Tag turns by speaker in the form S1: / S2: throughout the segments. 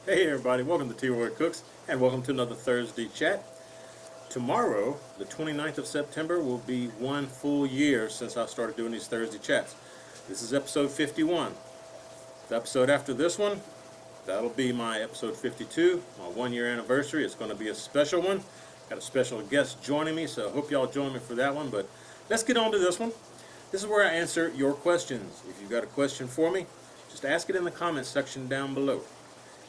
S1: Hey everybody, welcome to T-Roy Cooks and welcome to another Thursday chat. Tomorrow, the 29th of September, will be 1 full year since I started doing these Thursday chats. This is episode 51. The episode after this one, that'll be my episode 52, my 1 year anniversary. It's going to be a special one. Got a special guest joining me, so I hope y'all join me for that one. But let's get on to this one. This is where I answer your questions. If you've got a question for me, just ask it in the comments section down below.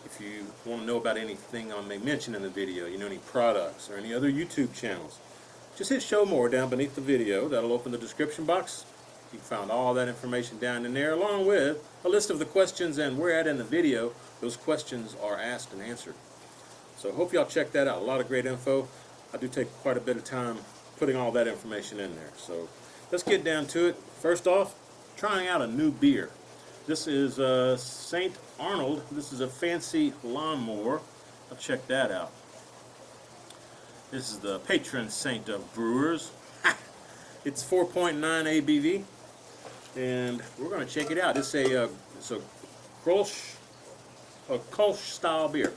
S1: If you want to know about anything I may mention in the video, any products or any other YouTube channels, just hit show more down beneath the video. That'll open the description box. You can find all that information down in there, along with a list of the questions and where at in the video those questions are asked and answered. So hope y'all check that out. A lot of great info. I do take quite a bit of time putting all that information in there. So let's get down to it. First off, trying out a new beer. This is St. Arnold. This is a fancy lawnmower. I'll check that out. This is the patron saint of brewers. It's 4.9 ABV, and we're going to check it out. It's a Kolsch style beer.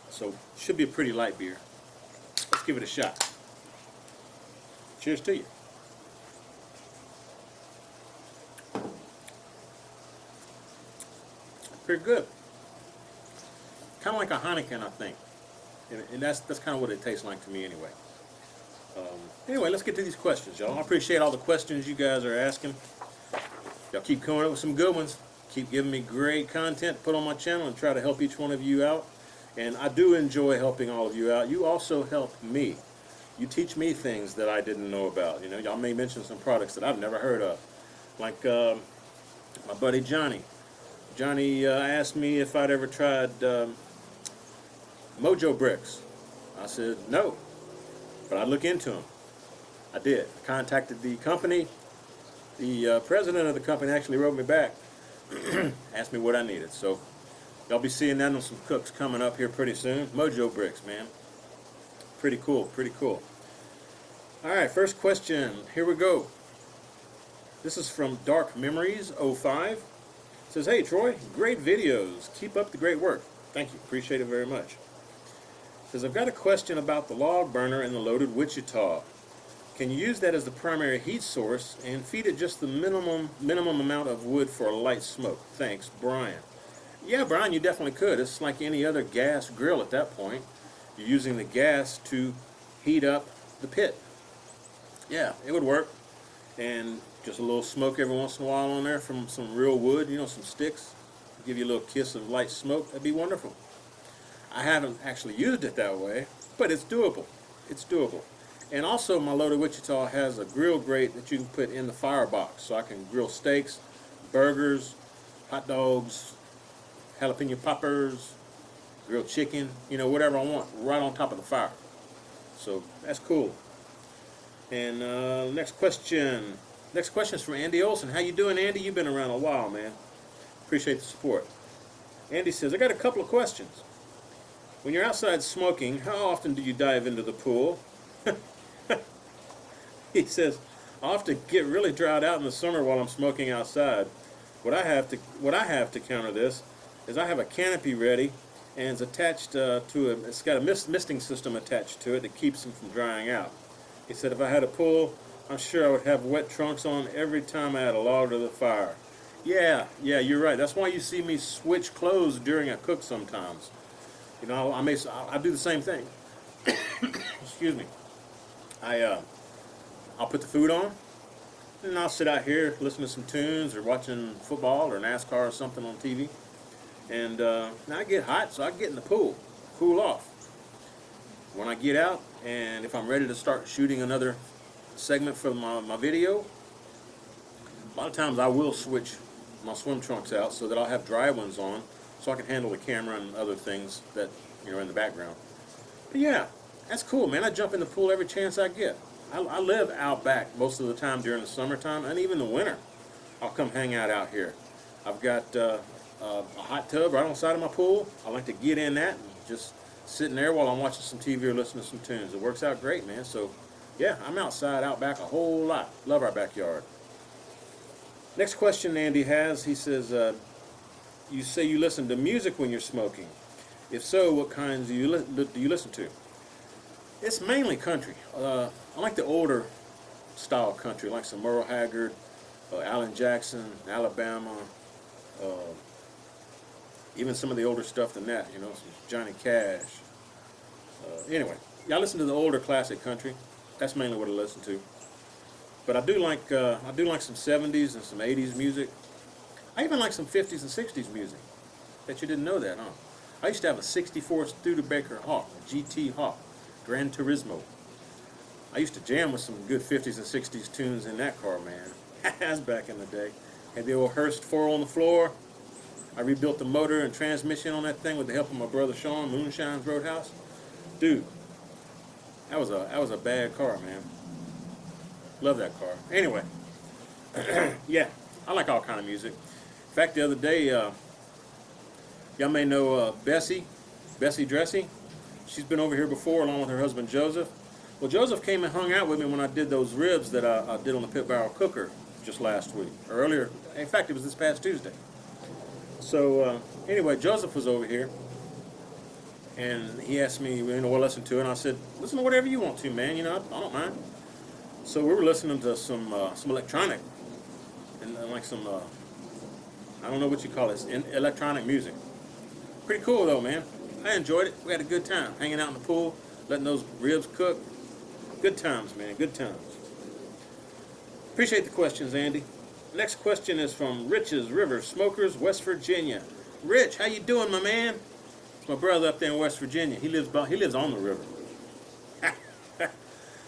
S1: So should be a pretty light beer. Let's give it a shot. Cheers to you. Pretty good. Kind of like a Heineken, I think. And that's kind of what it tastes like to me anyway. Anyway, let's get to these questions, y'all. I appreciate all the questions you guys are asking. Y'all keep coming up with some good ones. Keep giving me great content to put on my channel and try to help each one of you out. And I do enjoy helping all of you out. You also help me. You teach me things that I didn't know about. Y'all may mention some products that I've never heard of. Like my buddy Johnny. Johnny asked me if I'd ever tried Mojo bricks. I said no, but I'd look into them. I did. I contacted the company. The president of the company actually wrote me back, asked me what I needed. So y'all be seeing that on some cooks coming up here pretty soon. Mojo bricks, man. Pretty cool, pretty cool. All right, first question. Here we go. This is from Dark Memories 05. Says, hey Troy, great videos. Keep up the great work. Thank you. Appreciate it very much. Says, I've got a question about the log burner and the loaded Wichita. Can you use that as the primary heat source and feed it just the minimum amount of wood for a light smoke? Thanks, Brian. Yeah, Brian, you definitely could. It's like any other gas grill at that point. You're using the gas to heat up the pit. Yeah, it would work. And just a little smoke every once in a while on there from some real wood, some sticks. Give you a little kiss of light smoke. That'd be wonderful. I haven't actually used it that way, but it's doable. It's doable. And also my loaded Wichita has a grill grate that you can put in the firebox, so I can grill steaks, burgers, hot dogs, jalapeno poppers, grilled chicken, whatever I want, right on top of the fire. So that's cool. And next question. Next question is from Andy Olson. How you doing, Andy? You've been around a while, man. Appreciate the support. Andy says, I got a couple of questions. When you're outside smoking, how often do you dive into the pool? He says, I often get really dried out in the summer while I'm smoking outside. What I have to counter this is I have a canopy ready, and it's attached it's got a misting system attached to it that keeps them from drying out. He said, if I had a pool, I'm sure I would have wet trunks on every time I had a log to the fire. Yeah, you're right. That's why you see me switch clothes during a cook sometimes. I do the same thing. Excuse me. I'll put the food on, and I'll sit out here listening to some tunes or watching football or NASCAR or something on TV. And I get hot, so I get in the pool, cool off. When I get out, and if I'm ready to start shooting another segment for my video, a lot of times I will switch my swim trunks out so that I'll have dry ones on so I can handle the camera and other things that in the background. But yeah, that's cool, man. I jump in the pool every chance I get. I live out back most of the time during the summertime, and even the winter I'll come hang out here. I've got a hot tub right on the side of my pool. I like to get in that and just sitting there while I'm watching some TV or listening to some tunes. It works out great, man. So yeah, I'm outside, out back a whole lot. Love our backyard. Next question Andy has, he says, you say you listen to music when you're smoking. If so, what kinds do you listen to? It's mainly country. I like the older style country, like some Merle Haggard, Alan Jackson, Alabama, uh, even some of the older stuff than that, some Johnny Cash. Anyway, yeah, I listen to the older classic country. That's mainly what I listen to. But I do like some 70s and some 80s music. I even like some 50s and 60s music. Bet you didn't know that, huh? I used to have a 64 Studebaker Hawk, a GT Hawk, Gran Turismo. I used to jam with some good 50s and 60s tunes in that car, man. That's back in the day. Had the old Hurst 4 on the floor. I rebuilt the motor and transmission on that thing with the help of my brother Sean, Moonshine's Roadhouse. Dude, that was a bad car, man. Love that car. Anyway, yeah, I like all kind of music. In fact, the other day, y'all may know Bessie Dressy. She's been over here before along with her husband Joseph. Well, Joseph came and hung out with me when I did those ribs that I did on the pit barrel cooker just last week, or earlier. In fact, it was this past Tuesday. So anyway, Joseph was over here, and he asked me, what I listen to, and I said, listen to whatever you want to, man. I don't mind. So we were listening to some electronic, and like some, I don't know what you call it, electronic music. Pretty cool though, man. I enjoyed it. We had a good time hanging out in the pool, letting those ribs cook. Good times, man. Good times. Appreciate the questions, Andy. Next question is from Rich's River Smokers, West Virginia. Rich, how you doing, my man? It's my brother up there in West Virginia. He lives on the river.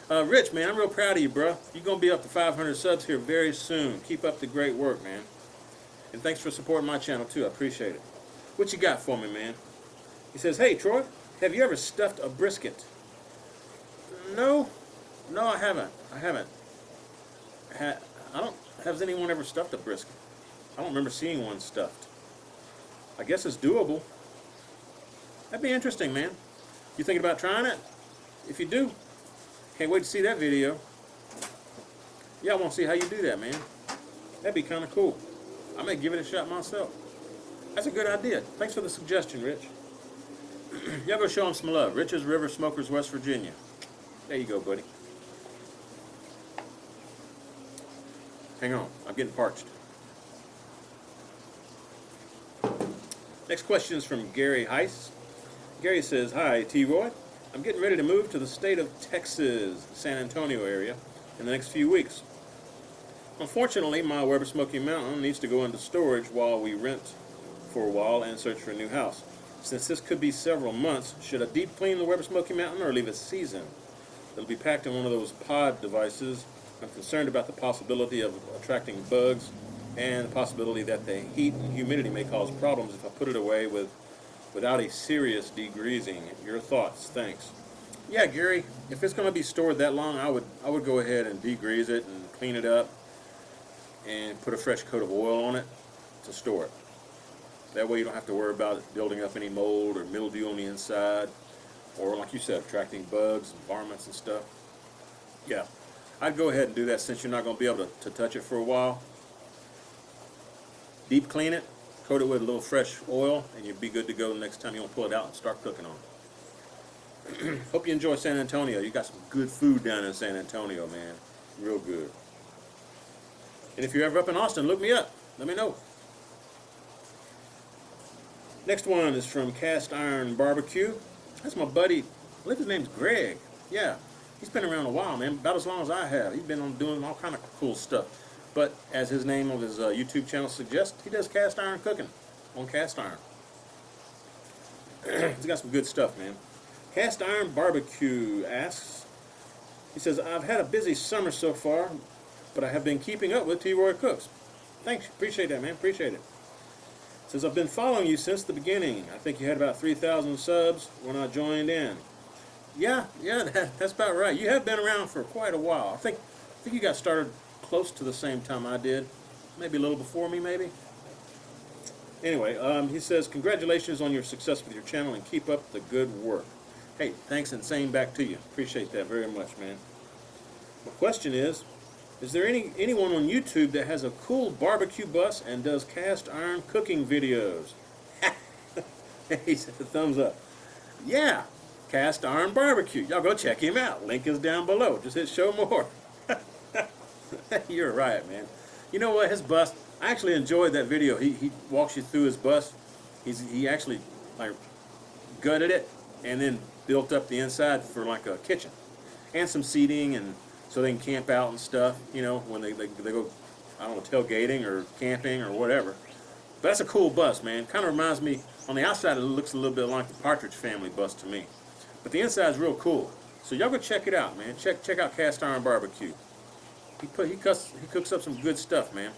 S1: Rich, man, I'm real proud of you, bro. You're going to be up to 500 subs here very soon. Keep up the great work, man. And thanks for supporting my channel, too. I appreciate it. What you got for me, man? He says, hey, Troy, have you ever stuffed a brisket? No, I haven't. Has anyone ever stuffed a brisket? I don't remember seeing one stuffed. I guess it's doable. That'd be interesting, man. You thinking about trying it? If you do, can't wait to see that video. Yeah, I want to see how you do that, man. That'd be kind of cool. I may give it a shot myself. That's a good idea. Thanks for the suggestion, Rich. Y'all go show him some love. Rich's River Smokers, West Virginia. There you go, buddy. Hang on, I'm getting parched. Next question is from Gary Heiss. Gary says, hi, T-Roy. I'm getting ready to move to the state of Texas, San Antonio area, in the next few weeks. Unfortunately, my Weber Smoky Mountain needs to go into storage while we rent for a while and search for a new house. Since this could be several months, should I deep clean the Weber Smoky Mountain or leave it seasoned? It'll be packed in one of those pod devices. I'm concerned about the possibility of attracting bugs and the possibility that the heat and humidity may cause problems if I put it away without a serious degreasing. Your thoughts? Thanks. Yeah, Gary, if it's going to be stored that long, I would go ahead and degrease it and clean it up and put a fresh coat of oil on it to store it. That way you don't have to worry about it building up any mold or mildew on the inside, or like you said, attracting bugs and varmints and stuff. Yeah, I'd go ahead and do that since you're not going to be able to touch it for a while. Deep clean it, coat it with a little fresh oil, and you'll be good to go the next time you want to pull it out and start cooking on it. Hope you enjoy San Antonio. You got some good food down in San Antonio, man. Real good. And if you're ever up in Austin, look me up. Let me know. Next one is from Cast Iron Barbecue. That's my buddy. I believe his name's Greg. Yeah, he's been around a while, man. About as long as I have. He's been doing all kind of cool stuff. But as his name of his YouTube channel suggests, he does cast iron cooking on cast iron. He's got some good stuff, man. Cast Iron Barbecue asks, he says, I've had a busy summer so far, but I have been keeping up with T-Roy Cooks. Thanks. Appreciate that, man. Appreciate it. Says, I've been following you since the beginning. I think you had about 3,000 subs when I joined in. Yeah, that's about right. You have been around for quite a while. I think you got started close to the same time I did. Maybe a little before me, maybe. Anyway, he says, congratulations on your success with your channel and keep up the good work. Hey, thanks and same back to you. Appreciate that very much, man. My question is, is there anyone on YouTube that has a cool barbecue bus and does cast iron cooking videos? He said a thumbs up. Yeah, cast iron barbecue. Y'all go check him out. Link is down below. Just hit show more. You're right, man. You know what? His bus, I actually enjoyed that video. He walks you through his bus. He actually like gutted it and then built up the inside for like a kitchen and some seating, and so they can camp out and stuff, you know, when they go, I don't know, tailgating or camping or whatever. But that's a cool bus, man. Kind of reminds me, on the outside it looks a little bit like the Partridge Family bus to me. But the inside is real cool. So y'all go check it out, man. Check out Cast Iron Barbecue. He cooks up some good stuff, man.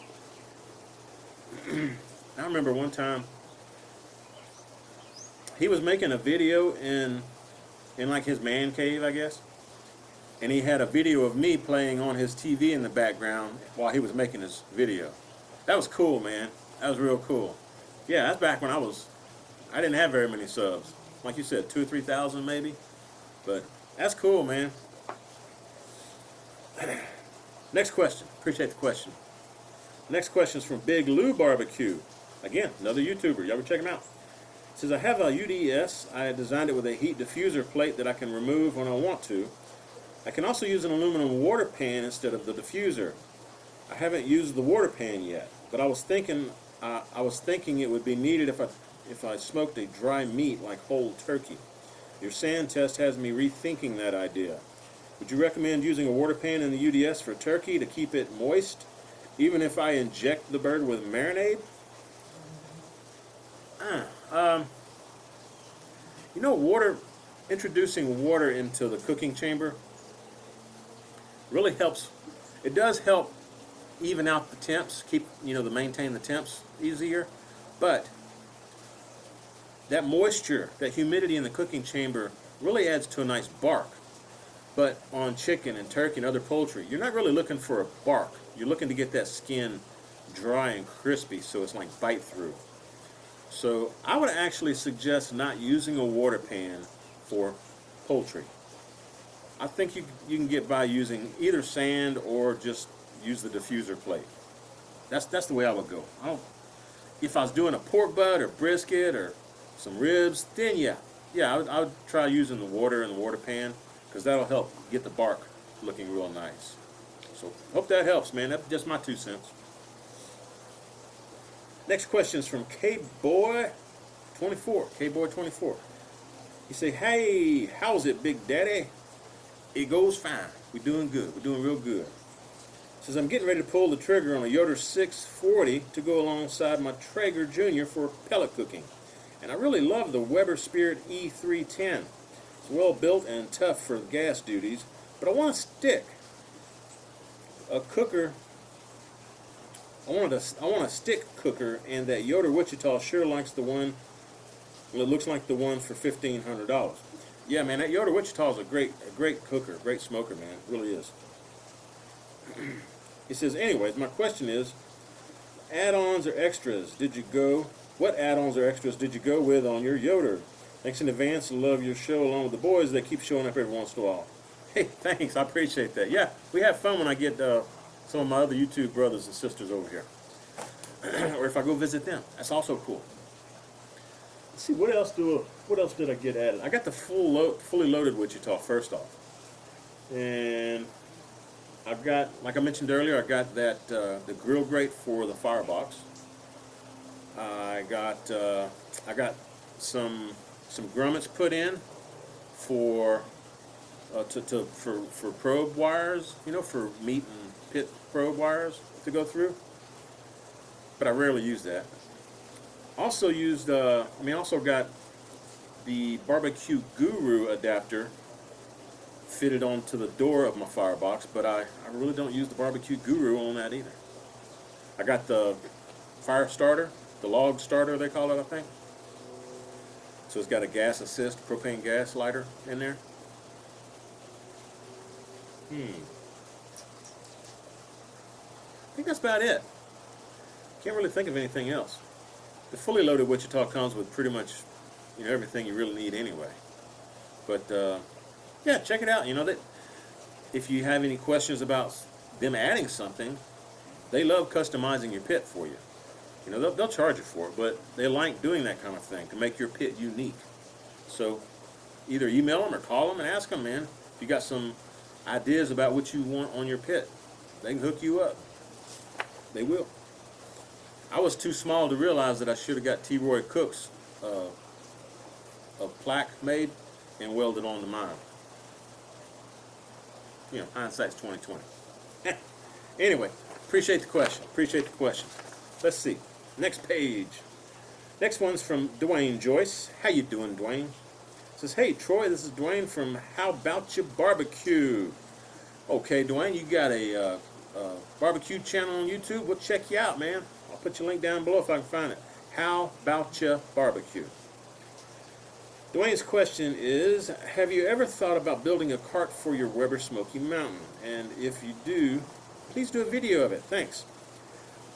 S1: I remember one time he was making a video in like his man cave, I guess. And he had a video of me playing on his TV in the background while he was making his video. That was cool, man. That was real cool. Yeah, that's back when I didn't have very many subs. Like you said, 2,000 or 3,000 maybe. But that's cool, man. Next question. Appreciate the question. Next question is from Big Lou Barbecue. Again, another YouTuber. Y'all go check him out. It says, I have a UDS. I designed it with a heat diffuser plate that I can remove when I want to. I can also use an aluminum water pan instead of the diffuser. I haven't used the water pan yet, but I was thinking it would be needed if I smoked a dry meat like whole turkey. Your sand test has me rethinking that idea. Would you recommend using a water pan in the UDS for turkey to keep it moist, even if I inject the bird with marinade? You know, introducing water into the cooking chamber really helps. It does help even out the temps, maintain the temps easier, but that moisture, that humidity in the cooking chamber really adds to a nice bark. But on chicken and turkey and other poultry, you're not really looking for a bark. You're looking to get that skin dry and crispy so it's like bite through. So I would actually suggest not using a water pan for poultry. I think you can get by using either sand or just use the diffuser plate. That's the way I would go. If I was doing a pork butt or brisket or some ribs, then yeah, I would try using the water in the water pan, because that'll help get the bark looking real nice. So hope that helps, man. That's just my 2 cents. Next question is from K-Boy24. K-Boy24. He say, hey, how's it, Big Daddy? It goes fine. We're doing good. We're doing real good. Says, I'm getting ready to pull the trigger on a Yoder 640 to go alongside my Traeger Jr. for pellet cooking. And I really love the Weber Spirit E310. It's well built and tough for gas duties, but I want a cooker. I want a stick cooker, and that Yoder Wichita sure likes the one. Well, it looks like the one for $1,500. Yeah, man, that Yoder Wichita is a great cooker, great smoker, man. It really is. He says, anyways, my question is, add-ons or extras what add-ons or extras did you go with on your Yoder? Thanks in advance. Love your show along with the boys that keep showing up every once in a while. Hey, thanks. I appreciate that. Yeah, we have fun when I get some of my other YouTube brothers and sisters over here. Or if I go visit them. That's also cool. Let's see, what else did I get added? I got the fully loaded Wichita first off. And I've got, like I mentioned earlier, I got that the grill grate for the firebox. I got some grommets put in for probe wires, for meat and pit probe wires to go through. But I rarely use that. Also used, also got the Barbecue Guru adapter fitted onto the door of my firebox, but I really don't use the Barbecue Guru on that either. I got the fire starter, the log starter they call it, I think. So it's got a gas assist, propane gas lighter in there. I think that's about it. Can't really think of anything else. The fully loaded Wichita comes with pretty much, everything you really need anyway. But yeah, check it out. That if you have any questions about them adding something, they love customizing your pit for you. You know, they'll charge you for it, but they like doing that kind of thing to make your pit unique. So either email them or call them and ask them, man, if you got some ideas about what you want on your pit, they can hook you up. They will. I was too small to realize that I should have got T. Roy Cook's a plaque made and welded onto mine. You know, hindsight's 20/20. Anyway, appreciate the question. Appreciate the question. Let's see. Next page. Next one's from Dwayne Joyce. How you doing, Dwayne? Says, hey Troy, this is Dwayne from How About Your Barbecue. Okay, Dwayne, you got a barbecue channel on YouTube? We'll check you out, man. I'll put your link down below if I can find it. How About Your Barbecue. Dwayne's question is, have you ever thought about building a cart for your Weber Smoky Mountain? And if you do, please do a video of it. Thanks.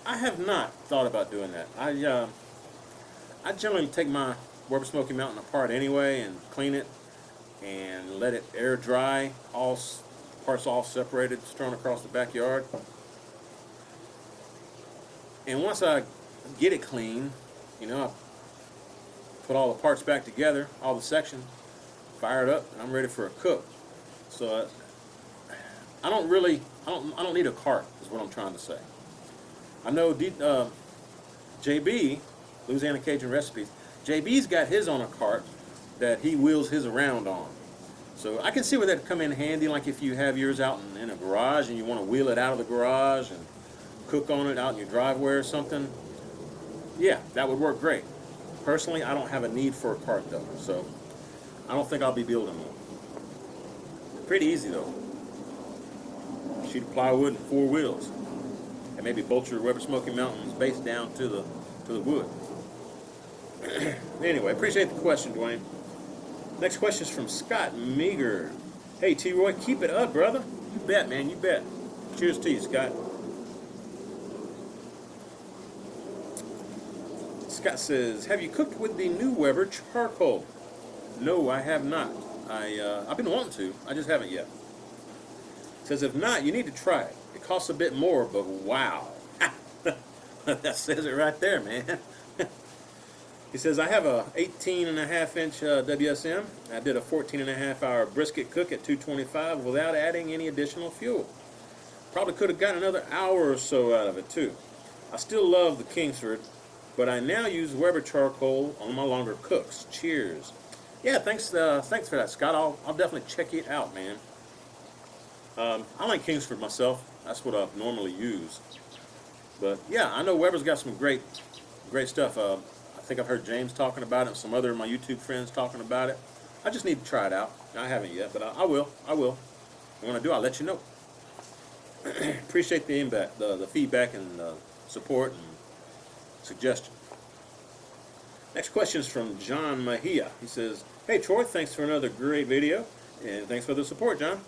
S1: I have not thought about doing that. I generally take my Weber Smoky Mountain apart anyway and clean it and let it air dry, all parts all separated, strewn across the backyard. And once I get it clean, you know, I put all the parts back together, all the sections, fire it up, and I'm ready for a cook. So I don't need a cart, is what I'm trying to say. I know JB, Louisiana Cajun Recipes, JB's got his on a cart that he wheels his around on. So I can see where that'd come in handy, like if you have yours out in a garage and you want to wheel it out of the garage and cook on it out in your driveway or something. Yeah, that would work great. Personally, I don't have a need for a cart though, so I don't think I'll be building one. Pretty easy though. Sheet of plywood and 4 wheels. And maybe bolt your Weber Smoky Mountain's base down to the wood. Anyway, appreciate the question, Dwayne. Next question is from Scott Meager. Hey, T-Roy, keep it up, brother. You bet, man, you bet. Cheers to you, Scott. Scott says, have you cooked with the new Weber charcoal? No, I have not. I've been wanting to. I just haven't yet. Says, if not, you need to try it. It costs a bit more, but wow. That says it right there, man. He says, I have a 18.5-inch WSM. I did a 14.5-hour brisket cook at 225 without adding any additional fuel. Probably could have gotten another hour or so out of it, too. I still love the Kingsford, but I now use Weber charcoal on my longer cooks. Cheers. Yeah, thanks for that, Scott. I'll definitely check it out, man. I like Kingsford myself. That's what I normally use. But yeah, I know Weber's got some great stuff. I think I've heard James talking about it and some other of my YouTube friends talking about it. I just need to try it out. I haven't yet, but I will. And when I do, I'll let you know. Appreciate the feedback and support and suggestion. Next question is from John Mejia. He says, hey Troy, thanks for another great video, and thanks for the support, John.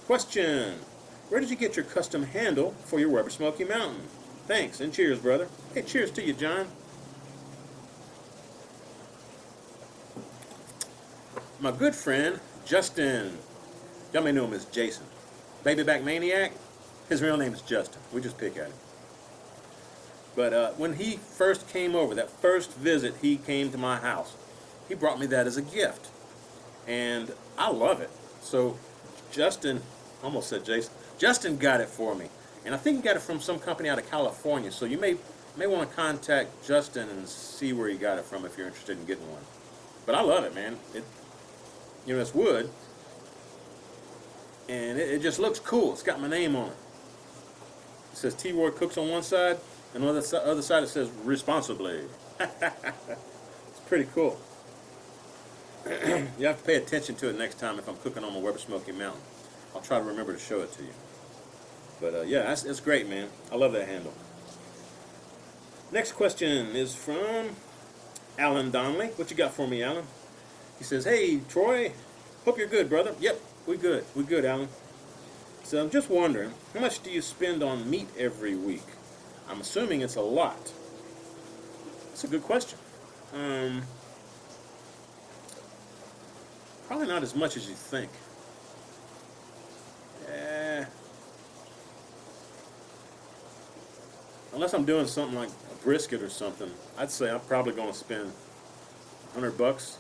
S1: Question, where did you get your custom handle for your Weber Smoky Mountain? Thanks, and cheers, brother. Hey, cheers to you, John. My good friend, Justin, y'all may know him as Jason. Baby Back Maniac, his real name is Justin. We just pick at him. But when he first came over, that first visit he came to my house, he brought me that as a gift. And I love it. So Justin, almost said Jason, Justin got it for me. And I think he got it from some company out of California. So you may want to contact Justin and see where he got it from if you're interested in getting one. But I love it, man. It's wood. And it just looks cool. It's got my name on it. It says T-Roy Cooks on one side, and on the other side it says responsibly. It's pretty cool. You have to pay attention to it next time if I'm cooking on my Weber Smoky Mountain. I'll try to remember to show it to you. But yeah, it's great, man. I love that handle. Next question is from Alan Donnelly. What you got for me, Alan? He says, hey, Troy, hope you're good, brother. Yep, we good. We good, Alan. So I'm just wondering, how much do you spend on meat every week? I'm assuming it's a lot. That's a good question. Probably not as much as you think. unless I'm doing something like a brisket or something, I'd say I'm probably going to spend $100,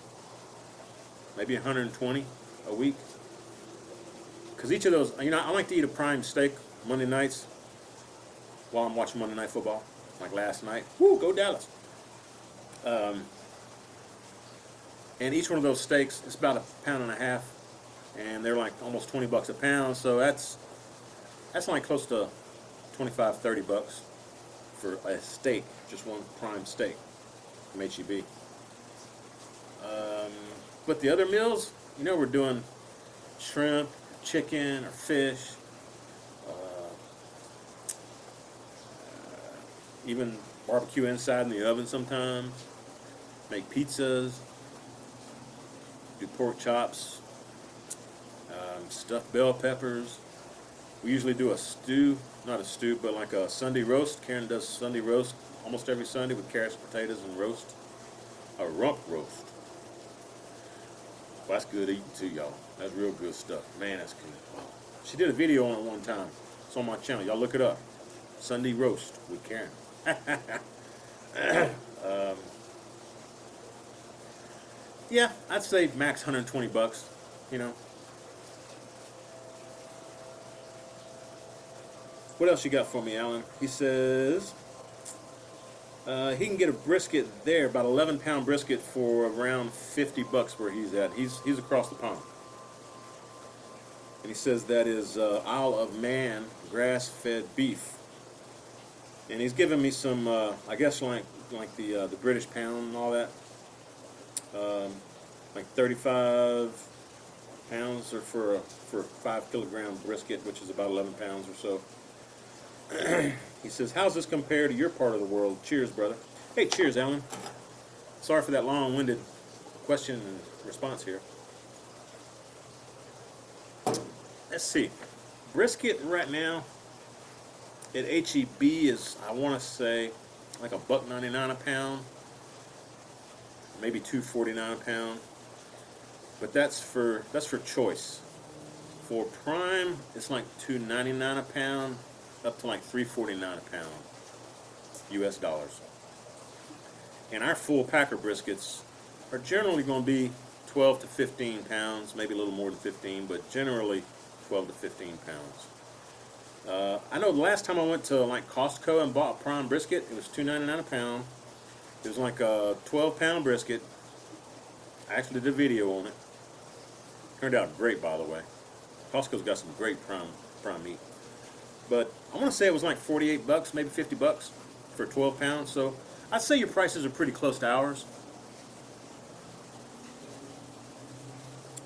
S1: maybe 120 a week. Because each of those, you know, I like to eat a prime steak Monday nights while I'm watching Monday Night Football, like last night. Woo, go Dallas! And each one of those steaks is about £1.50 pound, and they're like almost $20 a pound. So that's like close to $25-30 for a steak, just one prime steak from HEB. But the other meals, you know, we're doing shrimp, chicken, or fish, even barbecue inside in the oven sometimes, make pizzas, do pork chops, stuffed bell peppers. We usually do a stew, not a stew, but like a Sunday roast. Karen does Sunday roast almost every Sunday with carrots, potatoes, and roast. A rump roast. Well, that's good eating too, y'all. That's real good stuff. Man, that's good. Wow. She did a video on it one time. It's on my channel. Y'all look it up. Sunday roast with Karen. Yeah, I'd say max $120, you know. What else you got for me, Alan? He says he can get a brisket there, about 11-pound brisket for around $50 where he's at. He's across the pond. And he says that is Isle of Man grass-fed beef. And he's giving me some, I guess like the British pound and all that. Like 35 pounds or for a 5-kilogram brisket, which is about 11 pounds or so. He says, how's this compare to your part of the world? Cheers, brother. Hey, cheers, Alan. Sorry for that long-winded question and response here. Let's see. Brisket right now at HEB is, I want to say, like $1.99 a pound, maybe $2.49 a pound. But that's for choice. For prime, it's like $2.99 a pound, up to like $3.49 a pound, US dollars. And our full packer briskets are generally going to be 12 to 15 pounds, maybe a little more than 15, but generally 12 to 15 pounds. I know the last time I went to like Costco and bought a prime brisket, it was $2.99 a pound. It was like a 12-pound brisket. I actually did a video on it. Turned out great, by the way. Costco's got some great prime meat. But I want to say it was like $48, maybe $50 for 12 pounds. So I'd say your prices are pretty close to ours.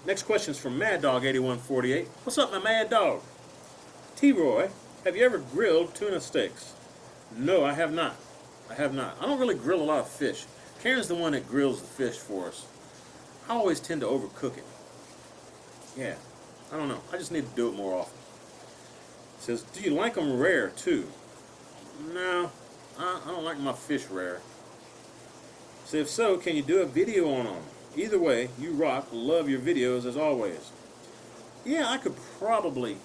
S1: Next question is from Mad Dog 8148. What's up, my Mad Dog? T-Roy, have you ever grilled tuna steaks? No, I have not. I don't really grill a lot of fish. Karen's the one that grills the fish for us. I always tend to overcook it. Yeah, I don't know. I just need to do it more often. It says, do you like them rare too? No, I don't like my fish rare. So if so, can you do a video on them? Either way, you rock. Love your videos as always. Yeah, I could probably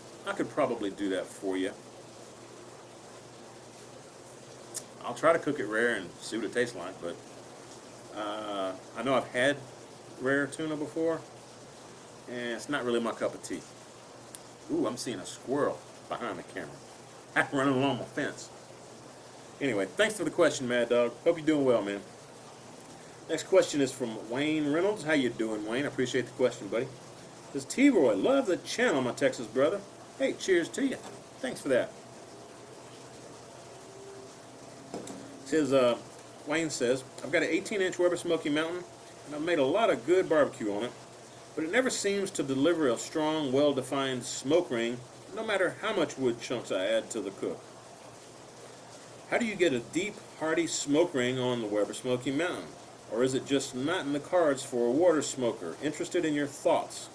S1: do that for you. I'll try to cook it rare and see what it tastes like, but I know I've had rare tuna before, and it's not really my cup of tea. Ooh, I'm seeing a squirrel behind the camera. Running along my fence. Anyway, thanks for the question, Mad Dog. Hope you're doing well, man. Next question is from Wayne Reynolds. How you doing, Wayne? I appreciate the question, buddy. Says T-Roy, love the channel, my Texas brother. Hey, cheers to you. Thanks for that. Says Wayne says, I've got an 18-inch Weber Smoky Mountain, and I've made a lot of good barbecue on it, but it never seems to deliver a strong, well-defined smoke ring, no matter how much wood chunks I add to the cook. How do you get a deep, hearty smoke ring on the Weber Smoky Mountain? Or is it just not in the cards for a water smoker? Interested in your thoughts.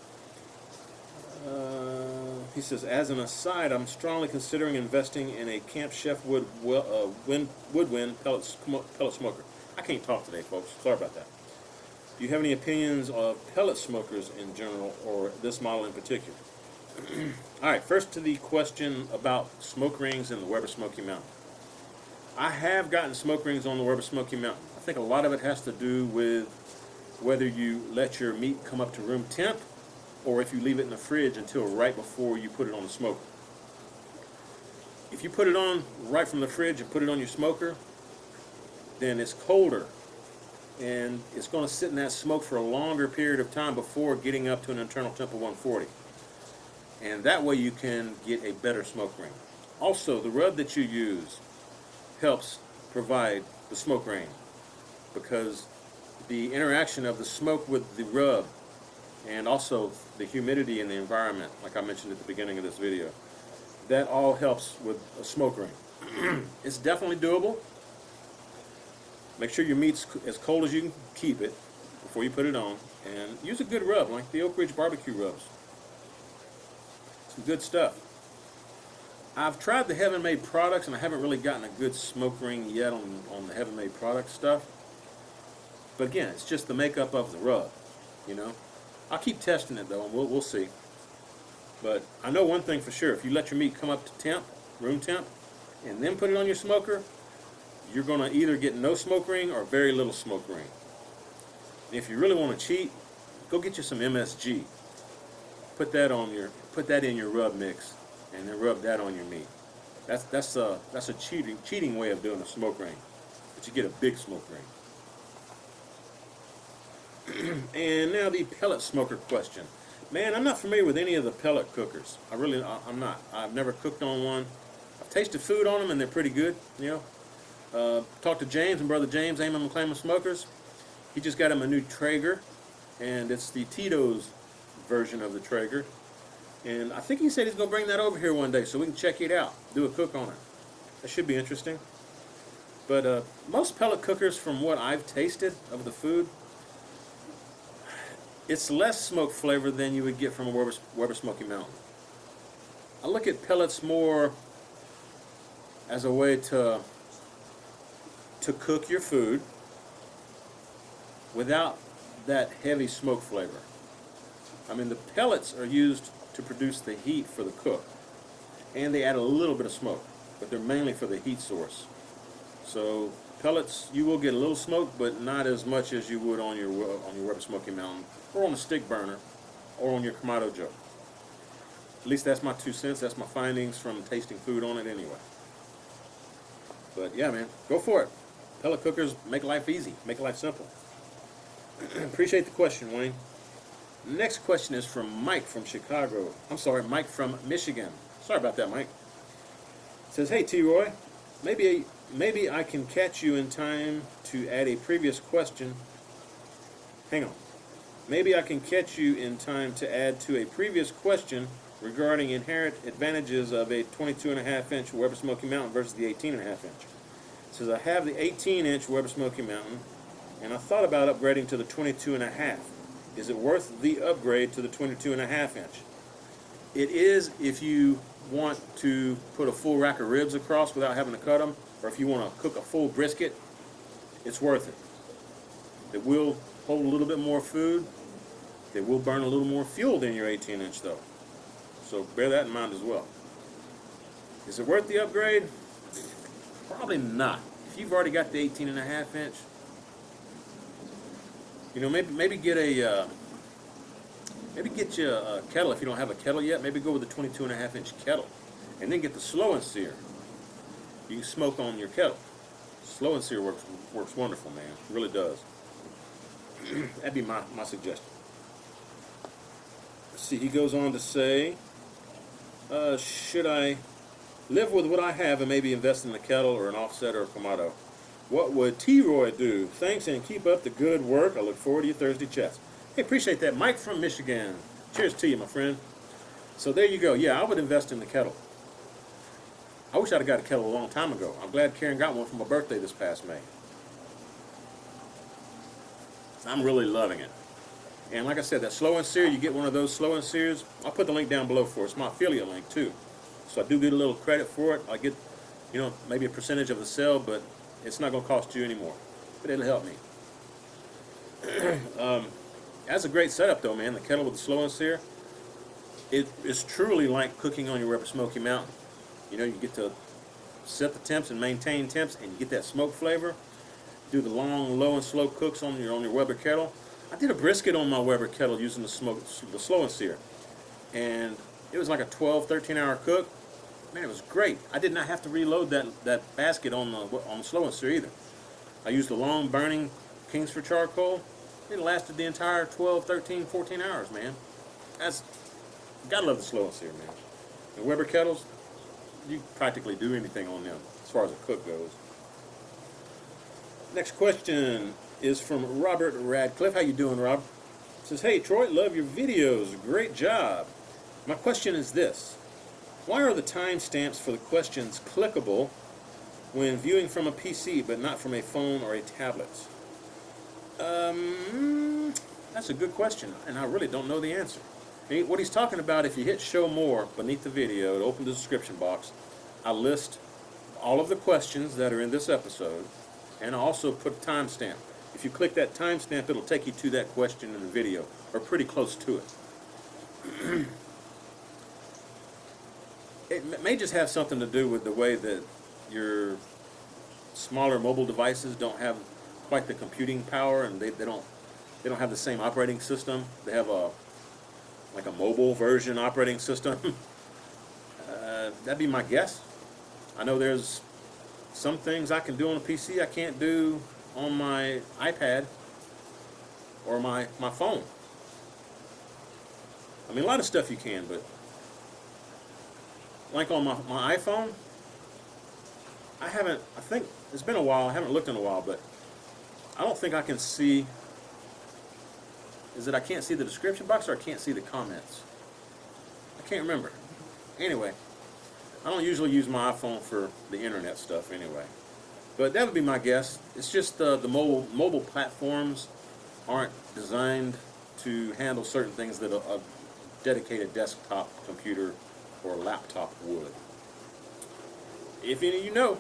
S1: He says, as an aside, I'm strongly considering investing in a Camp Chef Woodwind pellet smoker. I can't talk today, folks. Sorry about that. Do you have any opinions of pellet smokers in general, or this model in particular? All right, first to the question about smoke rings in the Weber Smoky Mountain. I have gotten smoke rings on the Weber Smoky Mountain. I think a lot of it has to do with whether you let your meat come up to room temp or if you leave it in the fridge until right before you put it on the smoker. If you put it on right from the fridge and put it on your smoker, then it's colder and it's going to sit in that smoke for a longer period of time before getting up to an internal temp of 140. And that way you can get a better smoke ring. Also, the rub that you use helps provide the smoke ring because the interaction of the smoke with the rub and also the humidity in the environment, like I mentioned at the beginning of this video, that all helps with a smoke ring. It's definitely doable. Make sure your meat's as cold as you can keep it before you put it on, and use a good rub like the Oak Ridge barbecue rubs. Some good stuff. I've tried the Heaven Made products and I haven't really gotten a good smoke ring yet on the Heaven Made product stuff. But again, it's just the makeup of the rub, you know. I'll keep testing it though, and we'll see. But I know one thing for sure: if you let your meat come up to temp, room temp, and then put it on your smoker, you're going to either get no smoke ring or very little smoke ring. And if you really want to cheat, go get you some MSG. Put that in your rub mix, and then rub that on your meat. That's a cheating way of doing a smoke ring, but you get a big smoke ring. And now the pellet smoker question. Man, I'm not familiar with any of the pellet cookers. I'm not. I've never cooked on one. I've tasted food on them and they're pretty good, you know. Talked to James and Brother James, Aim and McClaim Smokers. He just got him a new Traeger, and it's the Tito's version of the Traeger. And I think he said he's going to bring that over here one day so we can check it out, do a cook on it. That should be interesting. But most pellet cookers, from what I've tasted of the food, it's less smoke flavor than you would get from a Weber Smoky Mountain. I look at pellets more as a way to cook your food without that heavy smoke flavor. I mean, the pellets are used to produce the heat for the cook, and they add a little bit of smoke, but they're mainly for the heat source. So pellets, you will get a little smoke, but not as much as you would on your Weber Smoky Mountain, or on a stick burner, or on your Kamado Joe. At least that's my 2 cents. That's my findings from tasting food on it anyway. But yeah, man, go for it. Pellet cookers make life easy, make life simple. Appreciate the question, Wayne. Next question is from Mike from Chicago. I'm sorry, Mike from Michigan. Sorry about that, Mike. Says, hey T-Roy, maybe I can catch you in time to add a previous question. Hang on. Maybe I can catch you in time to add to a previous question regarding inherent advantages of a 22.5-inch Weber Smoky Mountain versus the 18.5-inch. It says, I have the 18-inch Weber Smoky Mountain, and I thought about upgrading to the 22.5. Is it worth the upgrade to the 22.5-inch? It is if you want to put a full rack of ribs across without having to cut them, or if you want to cook a full brisket, it's worth it. It will hold a little bit more food. They will burn a little more fuel than your 18-inch though. So bear that in mind as well. Is it worth the upgrade? Probably not. If you've already got the 18.5-inch, you know, maybe get you a kettle if you don't have a kettle yet. Maybe go with the 22.5-inch kettle, and then get the slow and sear. You can smoke on your kettle. Slow and sear works wonderful, man. It really does. That'd be my suggestion. Let's see, he goes on to say, should I live with what I have and maybe invest in a kettle or an offset or a Kamado? What would T-Roy do? Thanks and keep up the good work. I look forward to your Thursday chats. Hey, appreciate that. Mike from Michigan. Cheers to you, my friend. So there you go. Yeah, I would invest in the kettle. I wish I'd have got a kettle a long time ago. I'm glad Karen got one for my birthday this past May. I'm really loving it. And like I said, that slow and sear, you get one of those slow and sears. I'll put the link down below for it. It's my affiliate link too. So I do get a little credit for it. I get, you know, maybe a percentage of the sale, but it's not going to cost you anymore. But it'll help me. That's a great setup though, man. The kettle with the slow and sear. It is truly like cooking on your Weber Smoky Mountain. You know, you get to set the temps and maintain temps, and you get that smoke flavor. Do the long, low, and slow cooks on your Weber kettle. I did a brisket on my Weber kettle using the slow and sear, and it was like a 12, 13-hour cook. Man, it was great. I did not have to reload that basket on the slow and sear either. I used the long burning Kingsford charcoal. It lasted the entire 12, 13, 14 hours, man. Gotta love the slow and sear, man. The Weber kettles, you practically do anything on them as far as a cook goes. Next question is from Robert Radcliffe. How you doing, Rob? Says, hey, Troy, love your videos. Great job. My question is this. Why are the timestamps for the questions clickable when viewing from a PC but not from a phone or a tablet? That's a good question, and I really don't know the answer. What he's talking about, if you hit show more beneath the video, it opens the description box. I list all of the questions that are in this episode, and I also put a timestamp. If you click that timestamp, it'll take you to that question in the video, or pretty close to it. It may just have something to do with the way that your smaller mobile devices don't have quite the computing power, and they don't have the same operating system. They have like a mobile version operating system. That'd be my guess. I know there's some things I can do on a PC I can't do on my iPad or my phone. I mean, a lot of stuff you can, but like on my iPhone, I think it's been a while, I haven't looked in a while, but I don't think I can see, is it I can't see the description box or I can't see the comments? I can't remember. Anyway, I don't usually use my iPhone for the internet stuff anyway. But that would be my guess. It's just the mobile platforms aren't designed to handle certain things that a dedicated desktop computer or laptop would. If any of you know,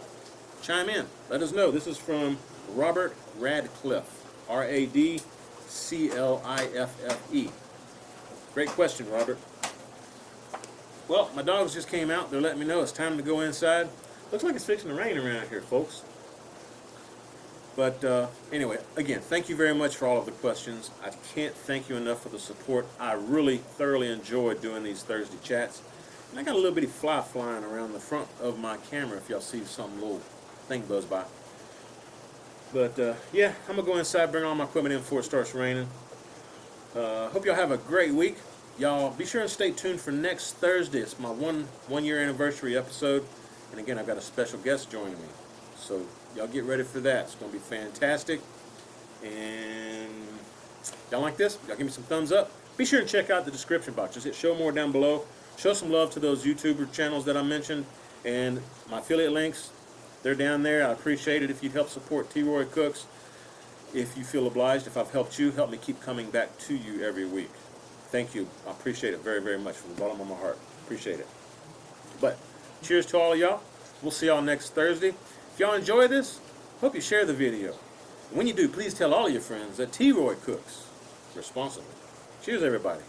S1: chime in. Let us know. This is from Robert Radcliffe. R-A-D-C-L-I-F-F-E. Great question, Robert. Well, my dogs just came out. They're letting me know it's time to go inside. Looks like it's fixing to rain around here, folks. But anyway, again, thank you very much for all of the questions. I can't thank you enough for the support. I really thoroughly enjoyed doing these Thursday chats. And I got a little bitty fly flying around the front of my camera if y'all see some little thing buzz by. But yeah, I'm going to go inside, bring all my equipment in before it starts raining. Hope y'all have a great week. Y'all be sure and stay tuned for next Thursday. It's my one-year anniversary episode. And again, I've got a special guest joining me. So y'all get ready for that. It's going to be fantastic. And y'all like this? Y'all give me some thumbs up. Be sure and check out the description box. Just hit show more down below. Show some love to those YouTuber channels that I mentioned. And my affiliate links, they're down there. I appreciate it if you'd help support T. Roy Cooks. If you feel obliged, if I've helped you, help me keep coming back to you every week. Thank you. I appreciate it very, very much from the bottom of my heart. Appreciate it. But cheers to all of y'all. We'll see y'all next Thursday. If y'all enjoy this, hope you share the video. When you do, please tell all of your friends that T. Roy cooks responsibly. Cheers, everybody.